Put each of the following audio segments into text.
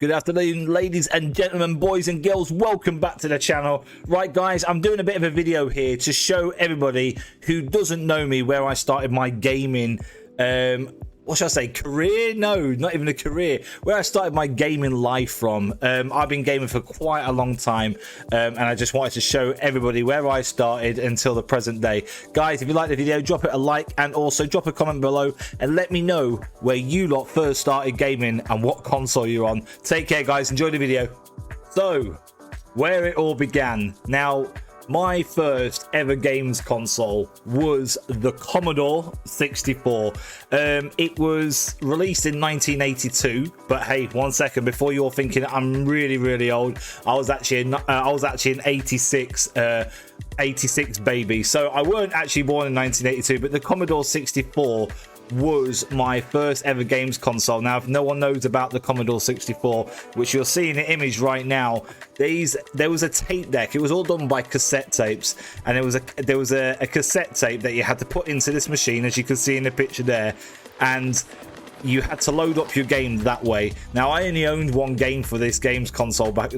Good afternoon, ladies and gentlemen, boys and girls. Welcome back to the channel. Right, guys, I'm doing a bit of a video here to show everybody who doesn't know me where I started my gaming what should I say, career? No, not even a career. Where I started my gaming life from. I've been gaming for quite a long time, and I just wanted to show everybody where I started until the present day. Guys, if you like the video, drop it a like and also drop a comment below and let me know where you lot first started gaming and what console you're on. Take care, guys. Enjoy the video. So, where it all began. Now, my first ever games console was the Commodore 64. It was released in 1982, but hey, one second, before you're thinking I'm really old, I was actually an 86 baby. So I weren't actually born in 1982, but the Commodore 64 was my first ever games console. Now, if no one knows about the Commodore 64, which you'll see in the image right now, there was a tape deck. It was all done by cassette tapes, and there was a cassette tape that you had to put into this machine, as you can see in the picture there, and you had to load up your game that way. Now, I only owned one game for this games console back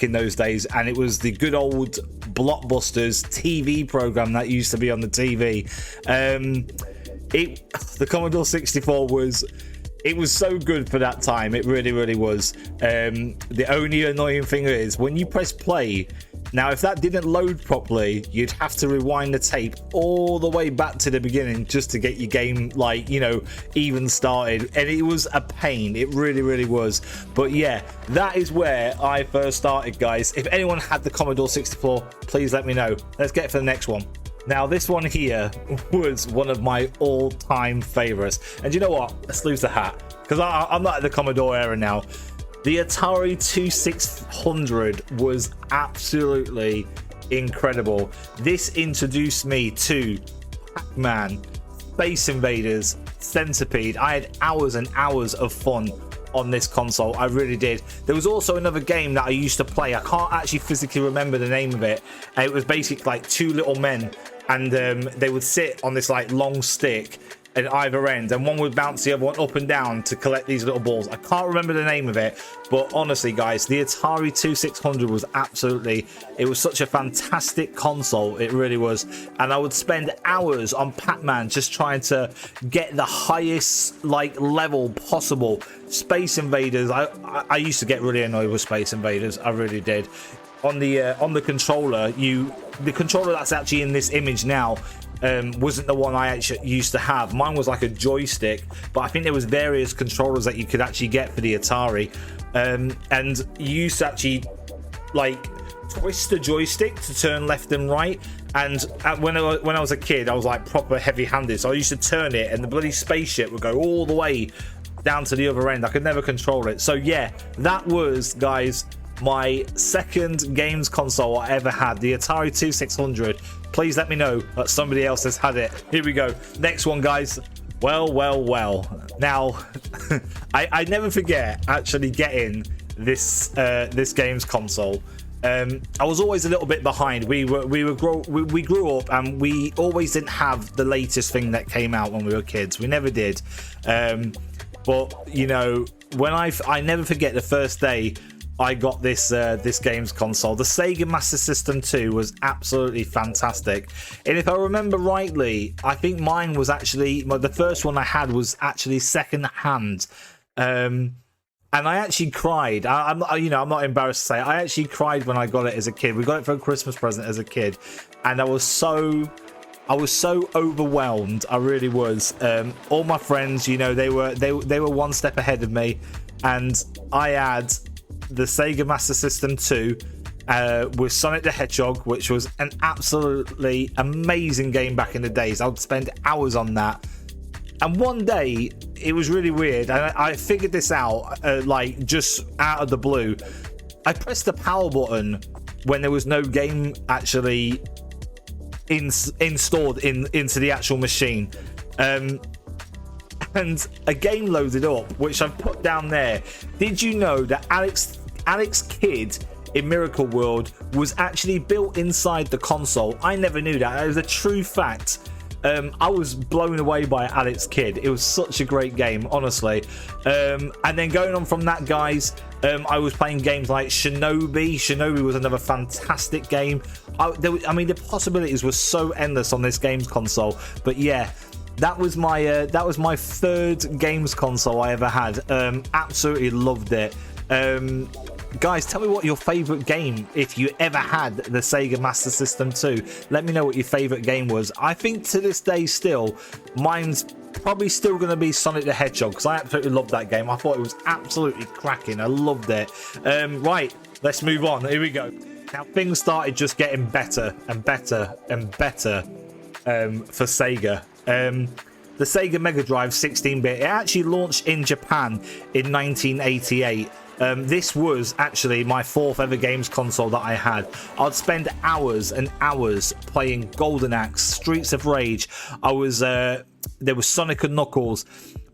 in those days, and it was the good old Blockbusters TV program that used to be on the TV. The Commodore 64 was so good for that time. It really was. The only annoying thing is when you press play, now if that didn't load properly, you'd have to rewind the tape all the way back to the beginning just to get your game, like, you know, even started, and it was a pain. It really was. But yeah, that is where I first started, guys. If anyone had the Commodore 64, please let me know. Let's get for the next one. Now, this one here was one of my all-time favorites. And you know what? Let's lose the hat, because I'm not at the Commodore era now. The Atari 2600 was absolutely incredible. This introduced me to Pac-Man, Space Invaders, Centipede. I had hours and hours of fun on this console. I really did. There was also another game that I used to play. I can't actually physically remember the name of it. It was basically like two little men, and they would sit on this like long stick at either end, and one would bounce the other one up and down to collect these little balls. I can't remember the name of it, but honestly, guys, the Atari 2600 was it was such a fantastic console. It really was. And I would spend hours on Pac-Man just trying to get the highest like level possible. Space Invaders, I used to get really annoyed with Space Invaders. I really did. On the controller, the controller that's actually in this image now wasn't the one I actually used to have. Mine was like a joystick, but I think there was various controllers that you could actually get for the Atari, and you used to actually like twist the joystick to turn left and right. And when I was a kid, I was like proper heavy-handed, so I used to turn it, and the bloody spaceship would go all the way down to the other end. I could never control it. So yeah, that was, guys, my second games console I ever had, the Atari 2600. Please let me know that somebody else has had it. Here we go. Next one, guys. Well. Now, I never forget actually getting this games console. I was always a little bit behind. We grew up, and we always didn't have the latest thing that came out when we were kids. We never did. But you know, when I never forget the first day I got this games console. The Sega Master System 2 was absolutely fantastic, and if I remember rightly, I think mine was actually the first one I had was actually second hand, and I actually cried. I'm not embarrassed to say I actually cried when I got it as a kid. We got it for a Christmas present as a kid, and I was so overwhelmed. I really was. All my friends, you know, they were one step ahead of me, and I had the Sega Master System 2 with Sonic the Hedgehog, which was an absolutely amazing game back in the days. I would spend hours on that. And one day, it was really weird, and I figured this out like just out of the blue. I pressed the power button when there was no game actually installed into the actual machine, and a game loaded up, which I've put down there. Did you know that Alex Kidd in Miracle World was actually built inside the console? I never knew that. It was a true fact. I was blown away by Alex Kidd. It was such a great game, honestly. And then going on from that, guys, I was playing games like Shinobi. Shinobi was another fantastic game. I mean, the possibilities were so endless on this games console. But yeah, that was my third games console I ever had. Absolutely loved it. Guys, tell me what your favorite game, if you ever had the Sega Master System 2. Let me know what your favorite game was. I think to this day still, mine's probably still going to be Sonic the Hedgehog, because I absolutely loved that game. I thought it was absolutely cracking. I loved it. Right, let's move on. Here we go. Now, things started just getting better and better and better for Sega. The Sega Mega Drive 16-bit, it actually launched in Japan in 1988. This was actually my fourth ever games console that I had. I'd spend hours and hours playing Golden Axe, Streets of Rage. There was Sonic and Knuckles.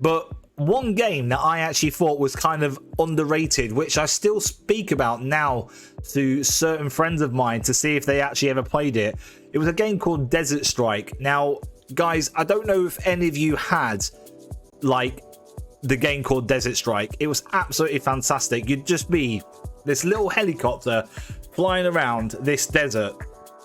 But one game that I actually thought was kind of underrated, which I still speak about now to certain friends of mine to see if they actually ever played it. It was a game called Desert Strike. Now, guys, I don't know if any of you had, like, the game called Desert Strike. It was absolutely fantastic. You'd just be this little helicopter flying around this desert,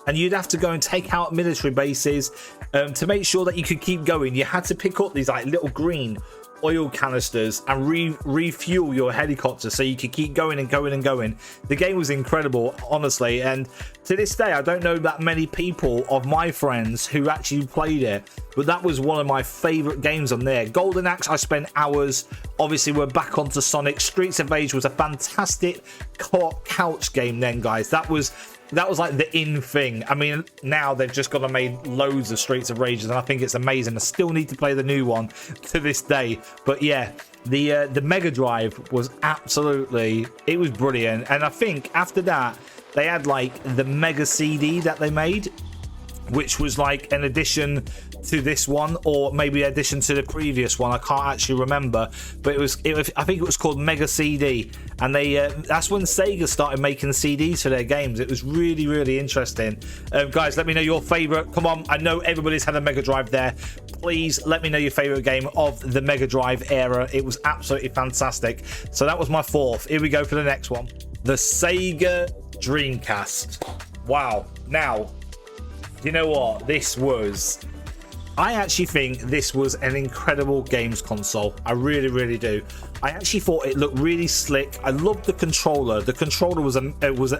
and you'd have to go and take out military bases to make sure that you could keep going. You had to pick up these like little green oil canisters and refuel your helicopter so you could keep going and going and going. The game was incredible, honestly, and to this day I don't know that many people of my friends who actually played it, but that was one of my favorite games on there. Golden Axe, I spent hours. Obviously, we're back onto Sonic. Streets of Rage was a fantastic couch game then, guys. That was like the in thing. I mean, now they've just gone and made loads of Streets of Rage, and I think it's amazing. I still need to play the new one to this day. But yeah, the Mega Drive was absolutely, it was brilliant. And I think after that, they had like the Mega CD that they made, which was like an addition to this one, or maybe addition to the previous one. I can't actually remember, but it was I think it was called Mega CD, and that's when Sega started making CDs for their games. It was really, really interesting. Guys, let me know your favorite. Come on, I know everybody's had a Mega Drive there. Please let me know your favorite game of the Mega Drive era. It was absolutely fantastic. So that was my fourth. Here we go for the next one, the Sega Dreamcast. Wow. Now, you know what? I actually think this was an incredible games console. I really, really do. I actually thought it looked really slick. I loved the controller. The controller was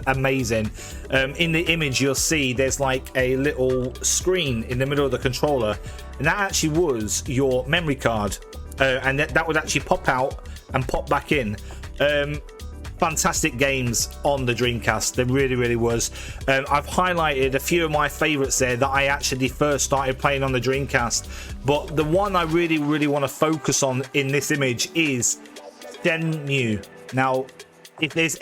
amazing. In the image, you'll see there's like a little screen in the middle of the controller, and that actually was your memory card, and that would actually pop out and pop back in. Fantastic games on the Dreamcast. There really, really was. I've highlighted a few of my favorites there that I actually first started playing on the Dreamcast, but the one I really, really want to focus on in this image is Shenmue. Now, if there's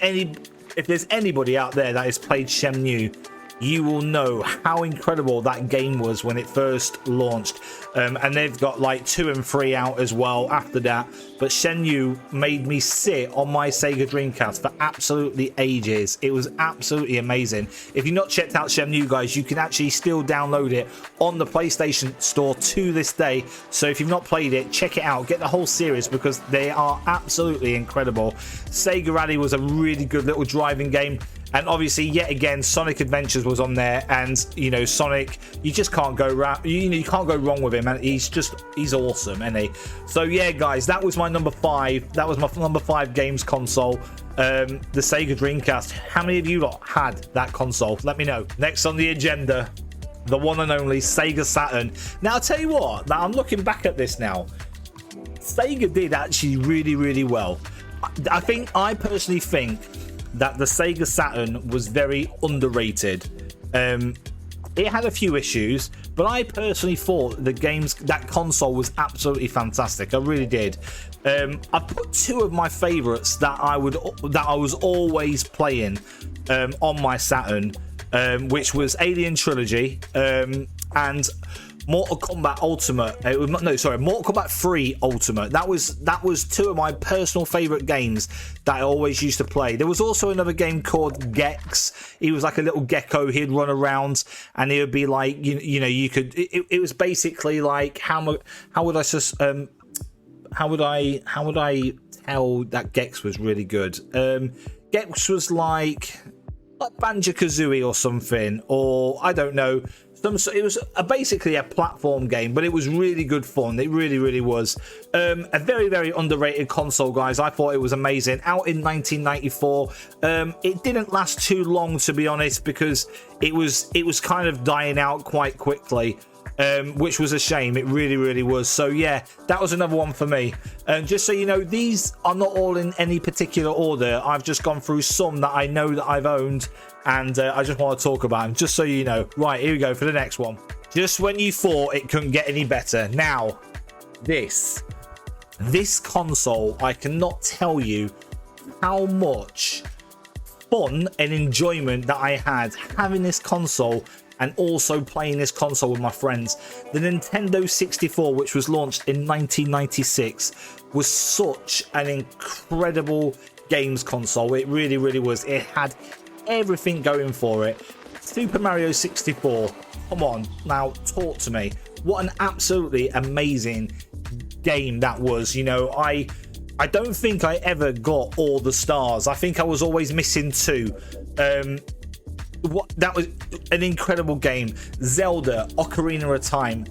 anybody out there that has played Shenmue, you will know how incredible that game was when it first launched. And they've got like 2 and 3 out as well after that. But Shenmue made me sit on my Sega Dreamcast for absolutely ages. It was absolutely amazing. If you've not checked out Shenmue, guys, you can actually still download it on the PlayStation Store to this day. So if you've not played it, check it out. Get the whole series because they are absolutely incredible. Sega Rally was a really good little driving game. And obviously, yet again, Sonic Adventures was on there, and you know, Sonic, you just can't go wrong. You can't go wrong with him, and he's awesome, isn't he? So yeah, guys, that was my number 5. That was my number 5 games console, the Sega Dreamcast. How many of you lot had that console? Let me know. Next on the agenda, the one and only Sega Saturn. Now I'll tell you what. Now I'm looking back at this now. Sega did actually really, really well. I personally think that the Sega Saturn was very underrated. It had a few issues, but I personally thought that console was absolutely fantastic. I really did. I put 2 of my favorites that I was always playing on my Saturn, which was Alien Trilogy, and Mortal Kombat Ultimate. Mortal Kombat 3 Ultimate. That was two of my personal favorite games that I always used to play. There was also another game called Gex. He was like a little gecko. He'd run around, and he would be like, you could. It was basically like how would I tell that Gex was really good? Gex was like Banjo-Kazooie or something, or I don't know. It was basically a platform game, but it was really good fun. It really, really was. A very, very underrated console, guys. I thought it was amazing. Out in 1994. It didn't last too long, to be honest, because it was kind of dying out quite quickly. Which was a shame. It really, really was. So yeah, that was another one for me. And just so you know, these are not all in any particular order. I've just gone through some that I know that I've owned, and I just want to talk about them, just so you know. Right, here we go for the next one. Just when you thought it couldn't get any better. Now, this console, I cannot tell you how much fun and enjoyment that I had having this console, and also playing this console with my friends. The Nintendo 64, which was launched in 1996, was such an incredible games console. It really, really was. It had everything going for it. Super Mario 64, come on, now talk to me. What an absolutely amazing game that was. I don't think I ever got all the stars. I think I was always missing two. That was an incredible game. Zelda Ocarina of Time.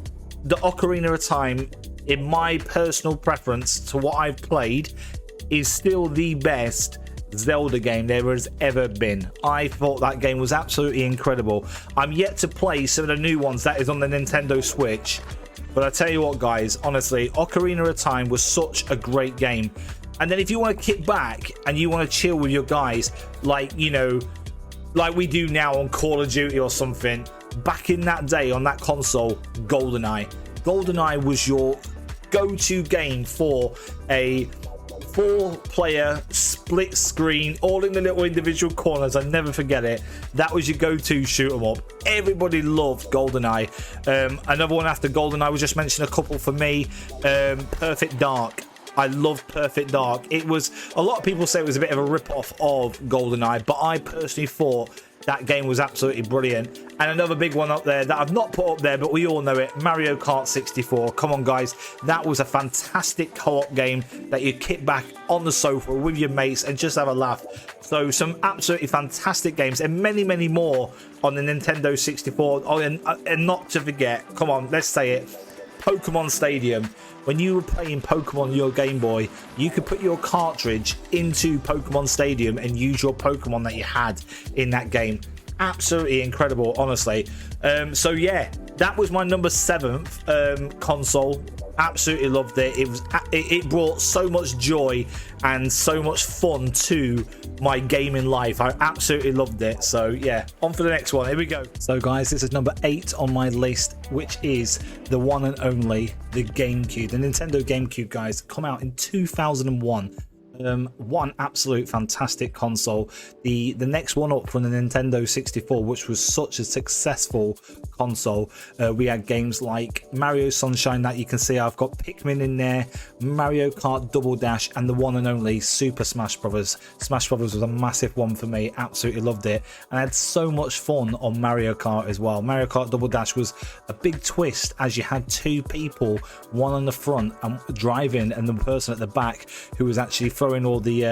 The Ocarina of Time, in my personal preference to what I've played, is still the best Zelda game there has ever been. I thought that game was absolutely incredible. I'm yet to play some of the new ones that is on the Nintendo Switch, but I tell you what, guys, honestly, Ocarina of Time was such a great game. And then if you want to kick back and you want to chill with your guys, like we do now on Call of Duty or something, back in that day on that console, GoldenEye. GoldenEye was your go-to game for a 4-player split screen, all in the little individual corners. I never forget it. That was your go-to shoot 'em up. Everybody loved GoldenEye. Another one after GoldenEye was just mentioned a couple for me. Perfect Dark. I loved Perfect Dark. It was, a lot of people say it was a bit of a rip-off of GoldenEye, but I personally thought that game was absolutely brilliant. And another big one up there that I've not put up there, but we all know it, Mario Kart 64. Come on, guys. That was a fantastic co-op game that you kick back on the sofa with your mates and just have a laugh. So some absolutely fantastic games, and many, many more on the Nintendo 64. Oh, and not to forget, come on, let's say it, Pokemon Stadium. When you were playing Pokemon on your Game Boy, you could put your cartridge into Pokemon Stadium and use your Pokemon that you had in that game. Absolutely incredible, honestly. So yeah, that was my number 7th console. Absolutely loved it. It brought so much joy and so much fun to my gaming life. I absolutely loved it. So yeah, on for the next one. Here we go. So guys, this is number 8 on my list, which is the one and only the Gamecube. The Nintendo Gamecube, guys, come out in 2001. One absolute fantastic console. The next one up from the Nintendo 64, which was such a successful console. We had games like Mario Sunshine that you can see. I've got Pikmin in there, Mario Kart Double Dash, and the one and only Super Smash Brothers. Smash Brothers was a massive one for me. Absolutely loved it, and I had so much fun on Mario Kart as well. Mario Kart Double Dash was a big twist, as you had two people, one on the front and driving, and the person at the back who was actually throwing all the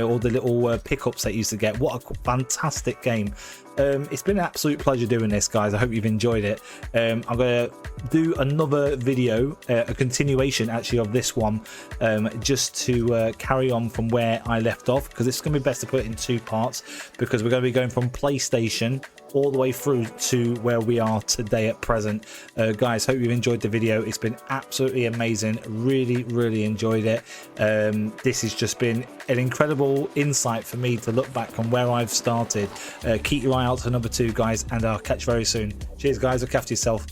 all the little pickups that you used to get. What a fantastic game. It's been an absolute pleasure doing this, guys. I hope you've enjoyed it. I'm gonna do another video, a continuation actually of this one, just to carry on from where I left off, because it's gonna be best to put it in 2 parts, because we're gonna be going from PlayStation all the way through to where we are today at present. Guys, hope you've enjoyed the video. It's been absolutely amazing. Really enjoyed it. This has just been an incredible insight for me to look back on where I've started. Keep your eye out for number 2, guys, and I'll catch you very soon. Cheers, guys. Look after yourself.